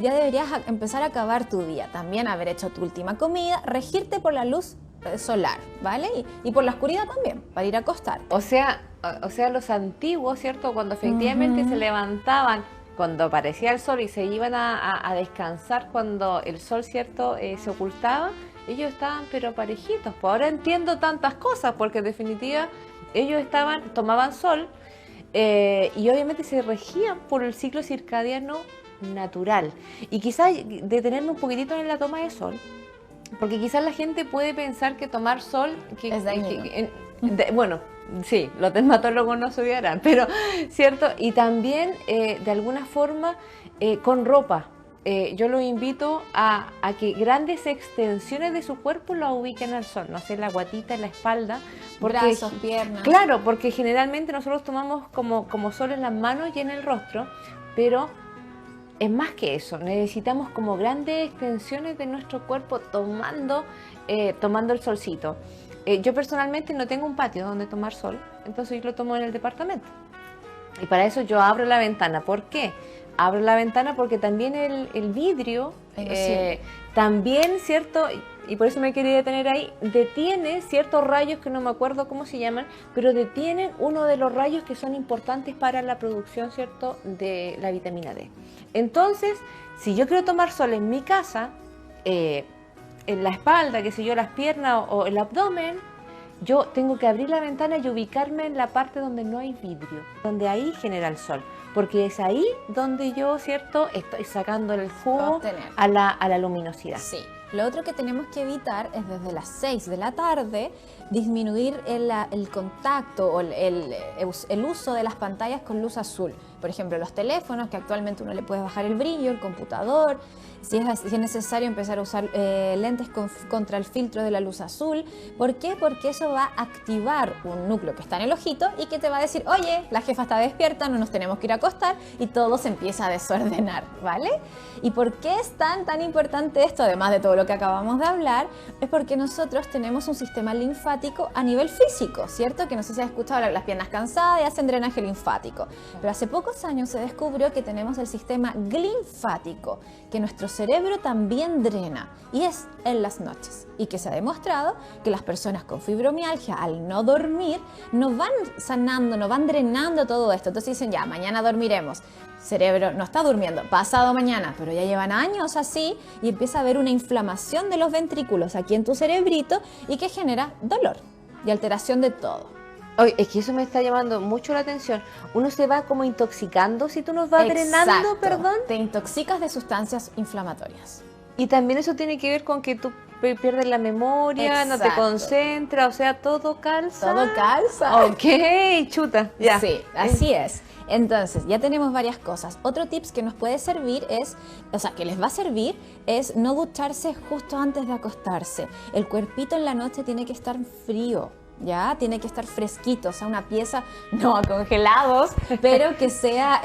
ya deberías empezar a acabar tu día. También haber hecho tu última comida, regirte por la luz solar, ¿vale? Y por la oscuridad también, para ir a acostar. O sea, los antiguos, ¿cierto? Cuando efectivamente se levantaban, cuando aparecía el sol y se iban a descansar cuando el sol, ¿cierto? Se ocultaba, ellos estaban pero parejitos. Pues ahora entiendo tantas cosas, porque en definitiva ellos tomaban sol y obviamente se regían por el ciclo circadiano natural. Y quizás detenerme un poquitito en la toma de sol, porque quizás la gente puede pensar que tomar sol es dañino. Bueno, sí, los dermatólogos no se odiarán, pero cierto, y también de alguna forma con ropa. Yo los invito a que grandes extensiones de su cuerpo la ubiquen al sol, no sé, la guatita, la espalda, porque, brazos, piernas. Claro, porque generalmente nosotros tomamos como sol en las manos y en el rostro, pero es más que eso, necesitamos como grandes extensiones de nuestro cuerpo tomando el solcito. Yo personalmente no tengo un patio donde tomar sol, entonces yo lo tomo en el departamento. Y para eso yo abro la ventana. ¿Por qué? Abro la ventana porque también el vidrio, también, ¿cierto? Y por eso me quería detener ahí, detiene ciertos rayos que no me acuerdo cómo se llaman, pero detienen uno de los rayos que son importantes para la producción, ¿cierto?, de la vitamina D. Entonces, si yo quiero tomar sol en mi casa, en la espalda, qué sé yo, las piernas o el abdomen, yo tengo que abrir la ventana y ubicarme en la parte donde no hay vidrio, donde ahí genera el sol, porque es ahí donde yo, ¿cierto?, estoy sacando el jugo a la luminosidad. Sí. Lo otro que tenemos que evitar es desde las 6 de la tarde disminuir el contacto o el uso de las pantallas con luz azul. Por ejemplo, los teléfonos, que actualmente uno le puede bajar el brillo, el computador, si es necesario empezar a usar lentes contra el filtro de la luz azul. ¿Por qué? Porque eso va a activar un núcleo que está en el ojito y que te va a decir, oye, la jefa está despierta, no nos tenemos que ir a acostar, y todo se empieza a desordenar, ¿vale? ¿Y por qué es tan importante esto, además de todo lo que acabamos de hablar? Es porque nosotros tenemos un sistema linfático a nivel físico, ¿cierto? Que no sé si has escuchado las piernas cansadas y hacen drenaje linfático. Pero hace pocos años se descubrió que tenemos el sistema glinfático, que nuestro cerebro también drena, y es en las noches. Y que se ha demostrado que las personas con fibromialgia, al no dormir, no van sanando, no van drenando todo esto. Entonces dicen, ya, mañana dormiremos. Cerebro no está durmiendo, pasado mañana, pero ya llevan años así, y empieza a haber una inflamación de los ventrículos aquí en tu cerebrito y que genera dolor y alteración de todo. Oye, es que eso me está llamando mucho la atención. Uno se va como intoxicando si tú nos vas drenando, perdón. Te intoxicas de sustancias inflamatorias. Y también eso tiene que ver con que tú pierdes la memoria, no te concentras, o sea, todo calza. Todo calza. Ok, chuta. Ya. Sí, así es. Entonces, ya tenemos varias cosas. Otro tips que nos puede servir es, o sea, que les va a servir, es no ducharse justo antes de acostarse. El cuerpito en la noche tiene que estar frío. Ya, tiene que estar fresquito, o sea, una pieza, no congelados, pero que sea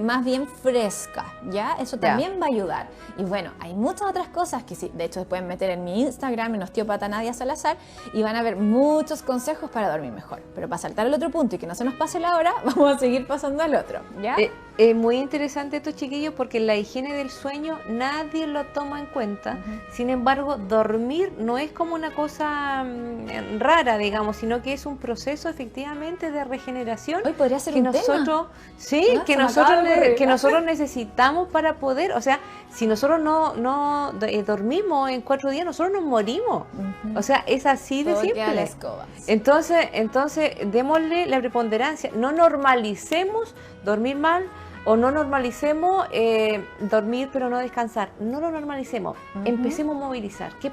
más bien fresca, ¿ya? Eso también va a ayudar. Y bueno, hay muchas otras cosas que sí, de hecho se pueden meter en mi Instagram, en Osteópata Nadia Salazar, y van a ver muchos consejos para dormir mejor. Pero para saltar al otro punto y que no se nos pase la hora, vamos a seguir pasando al otro, ¿ya? Es muy interesante esto, chiquillos, porque la higiene del sueño nadie lo toma en cuenta. Sin embargo, dormir no es como una cosa rara, digamos, sino que es un proceso efectivamente de regeneración. Hoy podría ser que un nosotros, tema. sí, ¿No? que nosotros necesitamos para poder, o sea, si nosotros no dormimos en 4 días, nosotros nos morimos. O sea, es así de simple. Queda la escoba. Entonces, démosle la preponderancia, no normalicemos dormir mal, o no normalicemos dormir pero no descansar. No lo normalicemos. Empecemos a movilizar. ¿Qué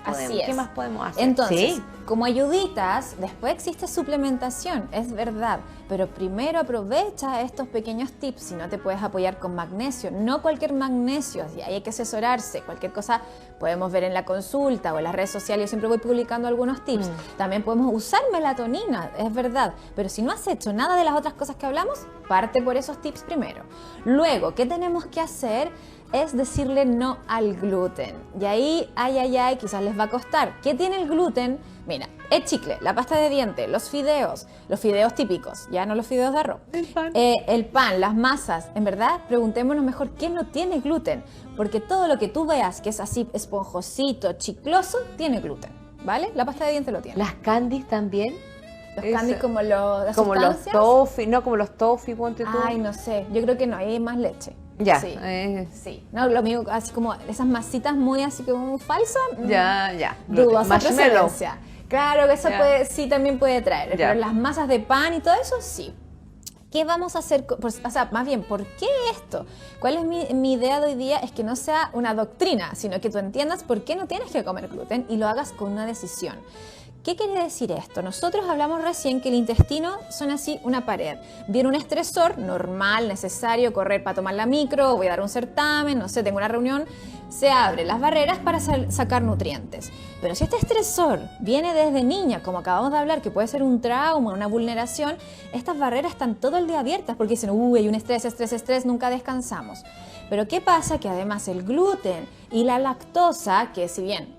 más podemos hacer? Entonces, como ayuditas, después existe suplementación, es verdad. Pero primero aprovecha estos pequeños tips. Si no te puedes apoyar con magnesio, no cualquier magnesio, y ahí hay que asesorarse. Cualquier cosa podemos ver en la consulta o en las redes sociales. Yo siempre voy publicando algunos tips. También podemos usar melatonina, es verdad. Pero si no has hecho nada de las otras cosas que hablamos, parte por esos tips primero. Luego, ¿qué tenemos que hacer? Es decirle no al gluten. Y ahí, quizás les va a costar. ¿Qué tiene el gluten? Mira, el chicle, la pasta de diente, los fideos típicos, ya no los fideos de arroz. El pan, las masas. En verdad, preguntémonos mejor qué no tiene gluten. Porque todo lo que tú veas que es así esponjosito, chicloso, tiene gluten. ¿vale? La pasta de dientes lo tiene. Las candies también. Los candies como las como los sustancias. toffee, no como los toffee, ponte tú. Ay, no sé, yo creo que no, hay más leche. Ya. Sí, sí. No, lo mío, así como esas masitas muy así como falsas. Ya. Dudosa Marshmallow. procedencia. Claro que eso Ya. sí también puede traer, Ya. pero las masas de pan y todo eso, sí. ¿Qué vamos a hacer? O sea, más bien, ¿por qué esto? ¿Cuál es mi idea de hoy día? Es que no sea una doctrina, sino que tú entiendas por qué no tienes que comer gluten y lo hagas con una decisión. ¿Qué quiere decir esto? Nosotros hablamos recién que el intestino son así una pared. Viene un estresor normal, necesario, correr para tomar la micro, voy a dar un certamen, no sé, tengo una reunión, se abren las barreras para sacar nutrientes. Pero si este estresor viene desde niña, como acabamos de hablar, que puede ser un trauma, una vulneración, estas barreras están todo el día abiertas porque dicen, hay un estrés, nunca descansamos. Pero ¿qué pasa? Que además el gluten y la lactosa, que si bien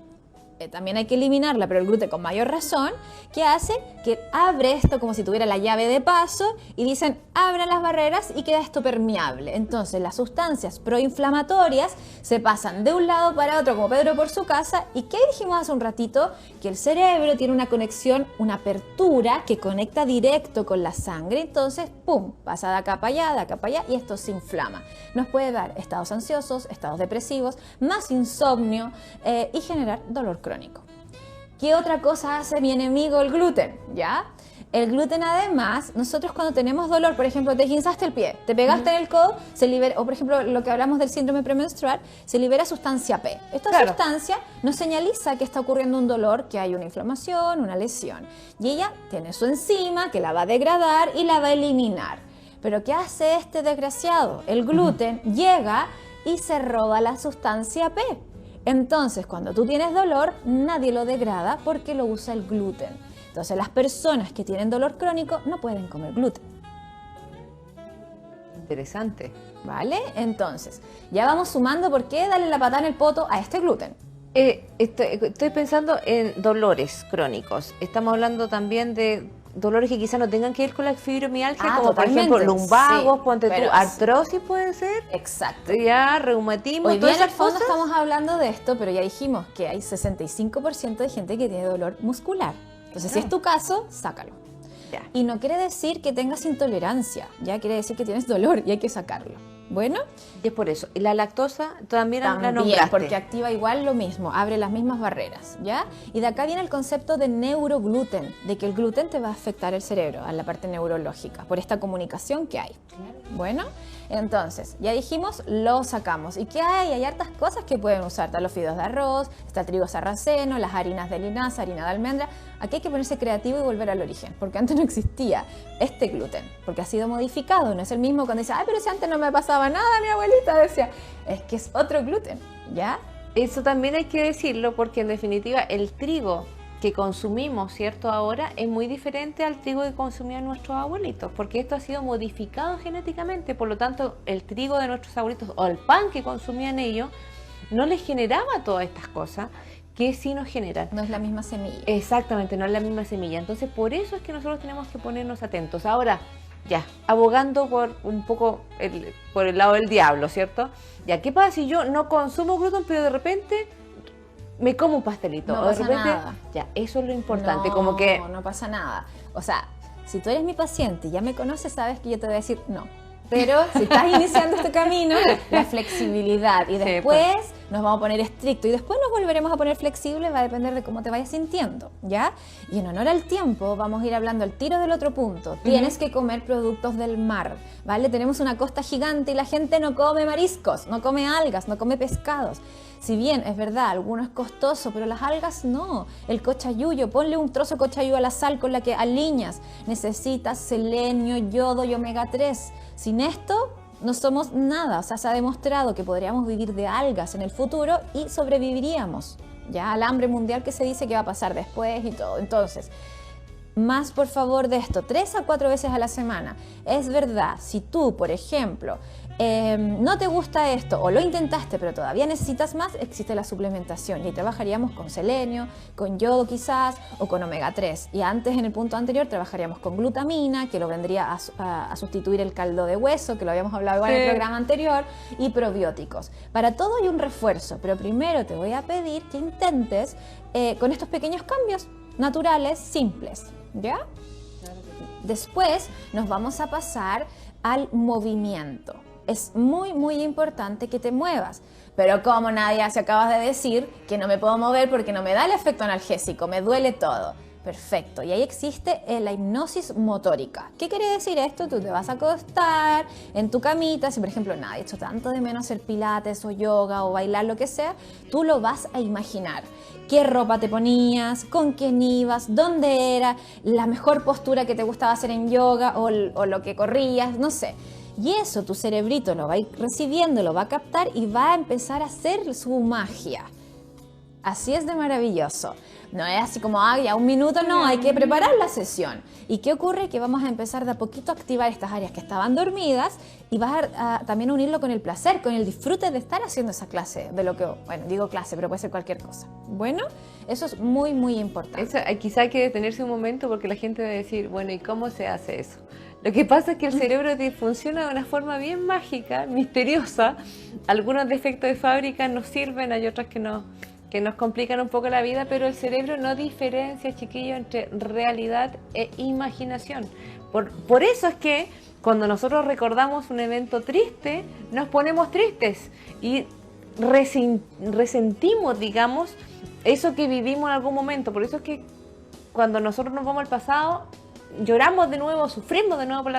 también hay que eliminarla, pero el gluten con mayor razón, que hace que abre esto como si tuviera la llave de paso y dicen, abran las barreras y queda esto permeable. Entonces las sustancias proinflamatorias se pasan de un lado para otro, como Pedro por su casa, y ¿qué dijimos hace un ratito? Que el cerebro tiene una conexión, una apertura que conecta directo con la sangre, entonces, ¡pum!, pasa de acá para allá, y esto se inflama. Nos puede dar estados ansiosos, estados depresivos, más insomnio y generar dolor crónico. ¿Qué otra cosa hace mi enemigo el gluten? ¿Ya? El gluten además, nosotros cuando tenemos dolor, por ejemplo, te guinzaste el pie, te pegaste en el codo, se libera, o por ejemplo, lo que hablamos del síndrome premenstrual, se libera sustancia P. Esta sustancia nos señaliza que está ocurriendo un dolor, que hay una inflamación, una lesión. Y ella tiene su enzima que la va a degradar y la va a eliminar. Pero ¿qué hace este desgraciado? El gluten llega y se roba la sustancia P. Entonces, cuando tú tienes dolor, nadie lo degrada porque lo usa el gluten. Entonces, las personas que tienen dolor crónico no pueden comer gluten. Interesante. ¿Vale? Entonces, ya vamos sumando por qué darle la patada en el poto a este gluten. Estoy pensando en dolores crónicos. Estamos hablando también de dolores que quizás no tengan que ver con la fibromialgia, como totalmente. por ejemplo lumbagos, Sí, ponte tú, pero artrosis puede ser. Exacto. Ya, reumatismo, Hoy día todas en el esas fondo cosas. estamos hablando de esto, pero ya dijimos que hay 65% de gente que tiene dolor muscular. Entonces, si es tu caso, sácalo. Ya. Y no quiere decir que tengas intolerancia, ya quiere decir que tienes dolor y hay que sacarlo. Bueno, Y es por eso. Y la lactosa también, la también, nombraste. porque activa igual lo mismo, abre las mismas barreras, ¿ya? Y de acá viene el concepto de neurogluten, de que el gluten te va a afectar el cerebro, a la parte neurológica, por esta comunicación que hay. Bueno, entonces, ya dijimos, lo sacamos. ¿Y qué hay? Hay hartas cosas que pueden usar. Están los fideos de arroz, está el trigo sarraceno, las harinas de linaza, harina de almendra. Aquí hay que ponerse creativo y volver al origen, porque antes no existía este gluten, porque ha sido modificado. No es el mismo cuando dice, ay, pero si antes no me pasaba nada, mi abuelita decía, es que es otro gluten, ¿ya? Eso también hay que decirlo porque en definitiva el trigo que consumimos, ¿cierto? Ahora es muy diferente al trigo que consumían nuestros abuelitos, porque esto ha sido modificado genéticamente, por lo tanto el trigo de nuestros abuelitos o el pan que consumían ellos no les generaba todas estas cosas que sí nos generan. No es la misma semilla. Exactamente, no es la misma semilla. Entonces por eso es que nosotros tenemos que ponernos atentos. Ahora, ya, abogando por un poco por el lado del diablo, ¿cierto? Ya, ¿qué pasa si yo no consumo gluten, pero de repente me como un pastelito? No o de pasa repente, nada. ya, eso es lo importante, No, como que no pasa nada. O sea, si tú eres mi paciente y ya me conoces, sabes que yo te voy a decir no. Pero si estás iniciando este camino, la flexibilidad y Sí, después nos vamos a poner estricto y después nos volveremos a poner flexibles, va a depender de cómo te vayas sintiendo, ¿ya? Y en honor al tiempo vamos a ir hablando al tiro del otro punto. Tienes que comer productos del mar, ¿vale? Tenemos una costa gigante y la gente no come mariscos, no come algas, no come pescados. Si bien es verdad, alguno es costoso, pero las algas no. El cochayuyo, ponle un trozo de cochayuyo a la sal con la que aliñas. Necesitas selenio, yodo y omega 3. Sin esto no somos nada. O sea, se ha demostrado que podríamos vivir de algas en el futuro y sobreviviríamos ya al hambre mundial que se dice que va a pasar después y todo. Entonces, más por favor de esto, 3 a 4 veces a la semana. Es verdad, si tú, por ejemplo, no te gusta esto o lo intentaste pero todavía necesitas más, existe la suplementación y ahí trabajaríamos con selenio, con yodo quizás o con omega 3. Y antes, en el punto anterior, trabajaríamos con glutamina, que lo vendría a sustituir el caldo de hueso, que lo habíamos hablado igual en el programa anterior, y probióticos. Para todo hay un refuerzo, pero primero te voy a pedir que intentes con estos pequeños cambios naturales, simples, ¿ya? Después nos vamos a pasar al movimiento. Es muy, muy importante que te muevas. Pero como Nadia, se acabas de decir que no me puedo mover porque no me da el efecto analgésico, me duele todo. Perfecto, y ahí existe la hipnosis motórica. ¿Qué quiere decir esto? Tú te vas a acostar en tu camita, si por ejemplo nada, he hecho tanto de menos hacer pilates o yoga o bailar, lo que sea, tú lo vas a imaginar. ¿Qué ropa te ponías? ¿Con quién ibas? ¿Dónde era? ¿La mejor postura que te gustaba hacer en yoga o lo que corrías? No sé. Y eso tu cerebrito lo va a ir recibiendo, lo va a captar y va a empezar a hacer su magia. Así es de maravilloso. No es así como, ya un minuto, no, hay que preparar la sesión. ¿Y qué ocurre? Que vamos a empezar de a poquito a activar estas áreas que estaban dormidas y vas a también unirlo con el placer, con el disfrute de estar haciendo esa clase, de lo que, bueno, digo clase, pero puede ser cualquier cosa. Bueno, eso es muy, muy importante. Eso, quizá hay que detenerse un momento porque la gente va a decir, bueno, ¿y cómo se hace eso? Lo que pasa es que el cerebro funciona de una forma bien mágica, misteriosa. Algunos defectos de fábrica nos sirven, hay otros que nos complican un poco la vida, pero el cerebro no diferencia, chiquillos, entre realidad e imaginación. Por eso es que cuando nosotros recordamos un evento triste, nos ponemos tristes y resentimos, digamos, eso que vivimos en algún momento. Por eso es que cuando nosotros nos vamos al pasado, lloramos de nuevo, sufrimos de nuevo por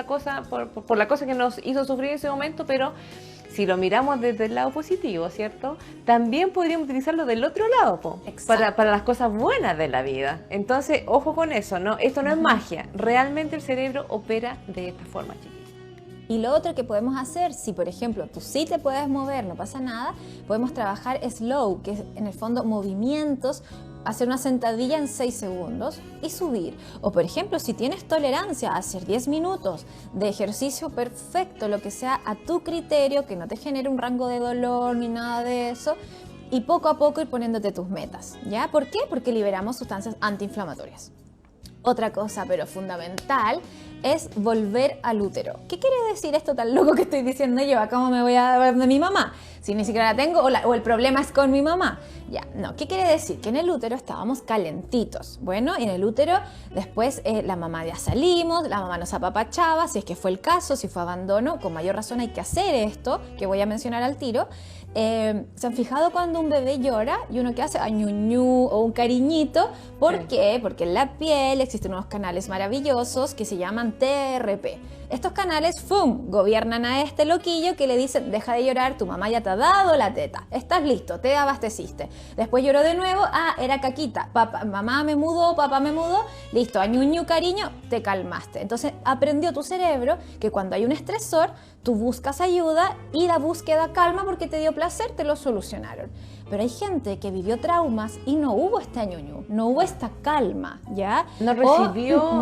la cosa que nos hizo sufrir en ese momento, pero si lo miramos desde el lado positivo, ¿cierto? También podríamos utilizarlo del otro lado, para las cosas buenas de la vida. Entonces, ojo con eso, ¿no? Esto no es magia. Realmente el cerebro opera de esta forma, chicos. Y lo otro que podemos hacer, si por ejemplo tú sí te puedes mover, no pasa nada, podemos trabajar slow, que es en el fondo movimientos, hacer una sentadilla en 6 segundos y subir. O por ejemplo, si tienes tolerancia a hacer 10 minutos de ejercicio, perfecto, lo que sea a tu criterio, que no te genere un rango de dolor ni nada de eso, y poco a poco ir poniéndote tus metas, ¿ya? ¿Por qué? Porque liberamos sustancias antiinflamatorias. Otra cosa, pero fundamental, es volver al útero. ¿Qué quiere decir esto tan loco que estoy diciendo yo? ¿Cómo me voy a ver de mi mamá? Si ni siquiera la tengo o el problema es con mi mamá. Ya, no. ¿Qué quiere decir? Que en el útero estábamos calentitos. Bueno, en el útero después la mamá ya salimos, la mamá nos apapachaba, si es que fue el caso, si fue abandono, con mayor razón hay que hacer esto, que voy a mencionar al tiro. ¿Se han fijado cuando un bebé llora y uno que hace ñuñu o un cariñito? ¿Por qué? Porque en la piel existen unos canales maravillosos que se llaman TRP. Estos canales, ¡fum!, gobiernan a este loquillo que le dicen, deja de llorar, tu mamá ya te ha dado la teta, estás listo, te abasteciste. Después lloró de nuevo, era caquita, mamá me mudó, papá me mudó, listo, añuñu, cariño, te calmaste. Entonces aprendió tu cerebro que cuando hay un estresor, tú buscas ayuda y la búsqueda calma porque te dio placer, te lo solucionaron. Pero hay gente que vivió traumas y no hubo este añuñu, no hubo esta calma, ¿ya? No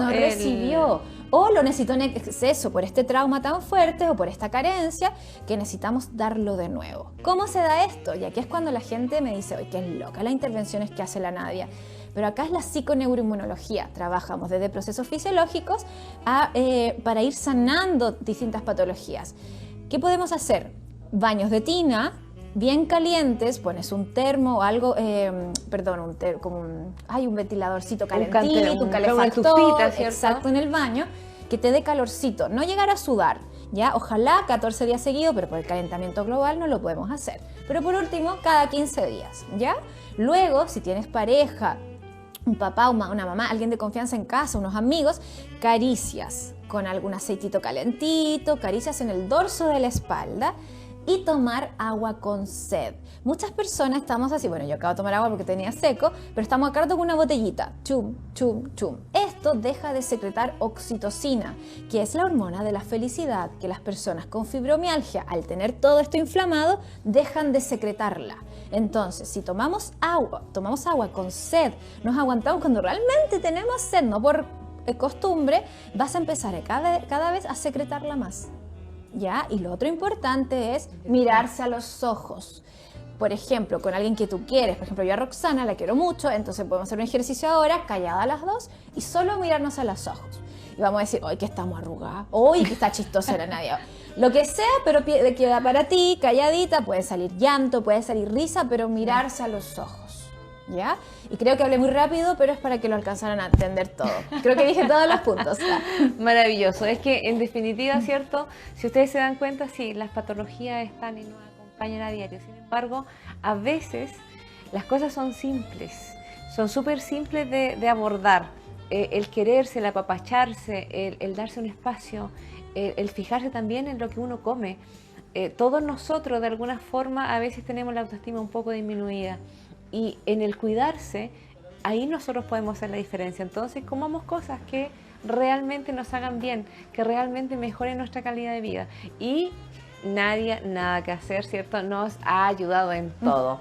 recibió. O lo necesitó en exceso por este trauma tan fuerte o por esta carencia que necesitamos darlo de nuevo. ¿Cómo se da esto? Y aquí es cuando la gente me dice, oye, qué loca las intervenciones que hace la Nadia. Pero acá es la psiconeuroinmunología. Trabajamos desde procesos fisiológicos para ir sanando distintas patologías. ¿Qué podemos hacer? Baños de tina, bien calientes, pones un termo o algo, hay un ventiladorcito calentito, un calefactor, exacto, en el baño, que te dé calorcito, no llegar a sudar, ¿ya? Ojalá 14 días seguidos, pero por el calentamiento global no lo podemos hacer. Pero por último, cada 15 días, ¿ya? Luego, si tienes pareja, un papá, una mamá, alguien de confianza en casa, unos amigos, caricias con algún aceitito calentito, caricias en el dorso de la espalda, y tomar agua con sed. Muchas personas estamos así, bueno, yo acabo de tomar agua porque tenía seco, pero estamos acá con una botellita, chum, chum, chum. Esto deja de secretar oxitocina, que es la hormona de la felicidad, que las personas con fibromialgia, al tener todo esto inflamado, dejan de secretarla. Entonces, si tomamos agua con sed, nos aguantamos cuando realmente tenemos sed, no por costumbre, vas a empezar cada vez a secretarla más. ¿ya? Y lo otro importante es mirarse a los ojos. Por ejemplo, con alguien que tú quieres, por ejemplo, yo a Roxana la quiero mucho, entonces podemos hacer un ejercicio ahora, callada las dos, y solo mirarnos a los ojos. Y vamos a decir, hoy que estamos arrugadas, hoy que está chistosa la Nadia. Lo que sea, pero queda para ti, calladita, puede salir llanto, puede salir risa, pero mirarse a los ojos, ¿ya? Y creo que hablé muy rápido, pero es para que lo alcanzaran a entender todo. Creo que dije todos los puntos. Maravilloso. Es que, en definitiva, ¿cierto? Si ustedes se dan cuenta, sí, las patologías están y nos acompañan a diario. Sin embargo, a veces las cosas son simples, son súper simples de abordar. El quererse, el apapacharse, el darse un espacio, el fijarse también en lo que uno come. Todos nosotros, de alguna forma, a veces tenemos la autoestima un poco disminuida. Y en el cuidarse, ahí nosotros podemos hacer la diferencia. Entonces, comamos cosas que realmente nos hagan bien, que realmente mejoren nuestra calidad de vida. Y nadie, nada que hacer, ¿cierto? Nos ha ayudado en todo.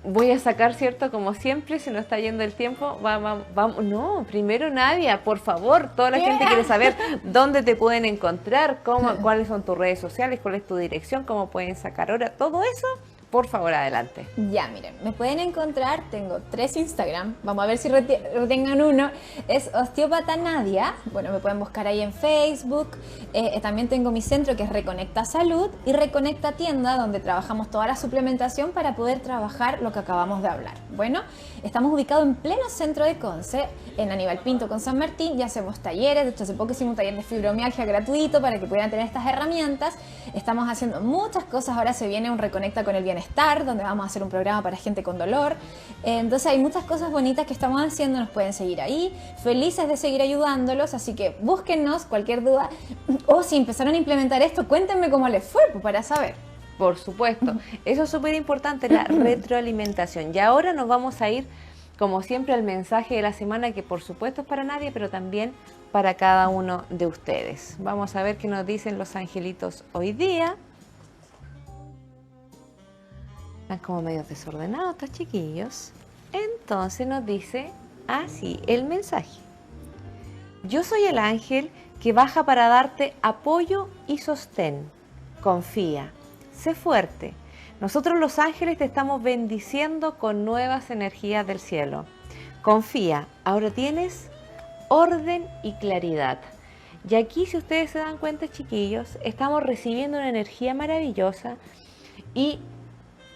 Voy a sacar, ¿cierto? Como siempre, se nos está yendo el tiempo. Vamos. No, primero Nadia, por favor. Toda la gente quiere saber dónde te pueden encontrar, cuáles son tus redes sociales, cuál es tu dirección, cómo pueden sacar hora, todo eso. Por favor, adelante. Ya, miren, me pueden encontrar, tengo 3 Instagram, vamos a ver si retengan uno, es Osteópata Nadia, bueno, me pueden buscar ahí en Facebook, también tengo mi centro que es Reconecta Salud y Reconecta Tienda, donde trabajamos toda la suplementación para poder trabajar lo que acabamos de hablar. Bueno, estamos ubicados en pleno centro de Conce, en Aníbal Pinto con San Martín, ya hacemos talleres, de hecho hace poco hicimos un taller de fibromialgia gratuito para que puedan tener estas herramientas, estamos haciendo muchas cosas, ahora se viene un Reconecta con el Bienestar, donde vamos a hacer un programa para gente con dolor. Entonces hay muchas cosas bonitas que estamos haciendo, nos pueden seguir ahí, felices de seguir ayudándolos, así que búsquennos cualquier duda o si empezaron a implementar esto, cuéntenme cómo les fue para saber. Por supuesto, eso es súper importante, la retroalimentación. Y ahora nos vamos a ir, como siempre, al mensaje de la semana, que por supuesto es para nadie, pero también para cada uno de ustedes. Vamos a ver qué nos dicen los angelitos hoy día. Están como medio desordenados estos chiquillos. Entonces nos dice así el mensaje. Yo soy el ángel que baja para darte apoyo y sostén. Confía, sé fuerte. Nosotros los ángeles te estamos bendiciendo con nuevas energías del cielo. Confía, ahora tienes orden y claridad. Y aquí, si ustedes se dan cuenta, chiquillos, estamos recibiendo una energía maravillosa y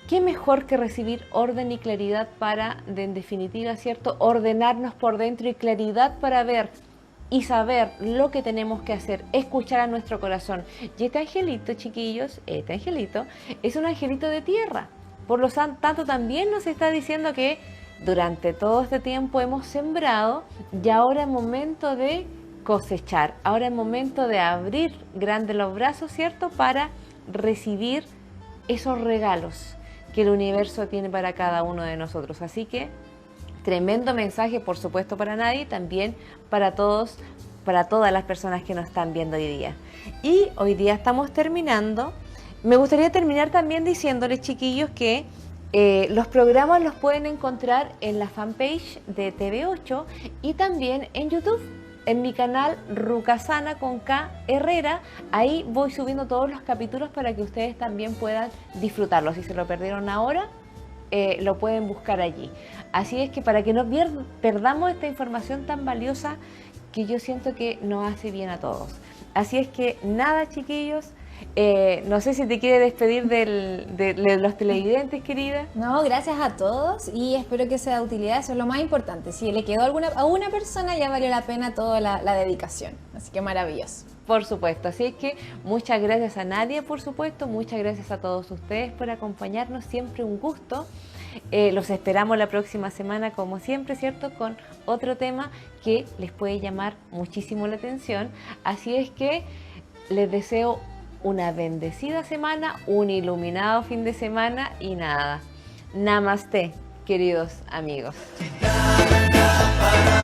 qué mejor que recibir orden y claridad para, en definitiva, ¿cierto?, ordenarnos por dentro y claridad para ver y saber lo que tenemos que hacer, escuchar a nuestro corazón. Y este angelito, chiquillos, este angelito es un angelito de tierra. Por lo tanto, también nos está diciendo que durante todo este tiempo hemos sembrado y ahora es momento de cosechar. Ahora es momento de abrir grandes los brazos, ¿cierto?, para recibir esos regalos que el universo tiene para cada uno de nosotros. Así que tremendo mensaje, por supuesto, para nadie, también para todos, para todas las personas que nos están viendo hoy día. Y hoy día estamos terminando. Me gustaría terminar también diciéndoles, chiquillos, que los programas los pueden encontrar en la fanpage de TV8 y también en YouTube. En mi canal Rucasana con K Herrera, ahí voy subiendo todos los capítulos para que ustedes también puedan disfrutarlos. Si se lo perdieron ahora, lo pueden buscar allí. Así es que para que no perdamos esta información tan valiosa que yo siento que nos hace bien a todos. Así es que nada, chiquillos. No sé si te quiere despedir de los televidentes, querida. No, gracias a todos y espero que sea de utilidad, eso es lo más importante. Si le quedó a una persona ya valió la pena toda la dedicación, así que maravilloso. Por supuesto, así es que muchas gracias a Nadia, por supuesto, muchas gracias a todos ustedes por acompañarnos, siempre un gusto. Los esperamos la próxima semana, como siempre, ¿cierto?, con otro tema que les puede llamar muchísimo la atención. Así es que les deseo una bendecida semana, un iluminado fin de semana y nada. Namaste, queridos amigos.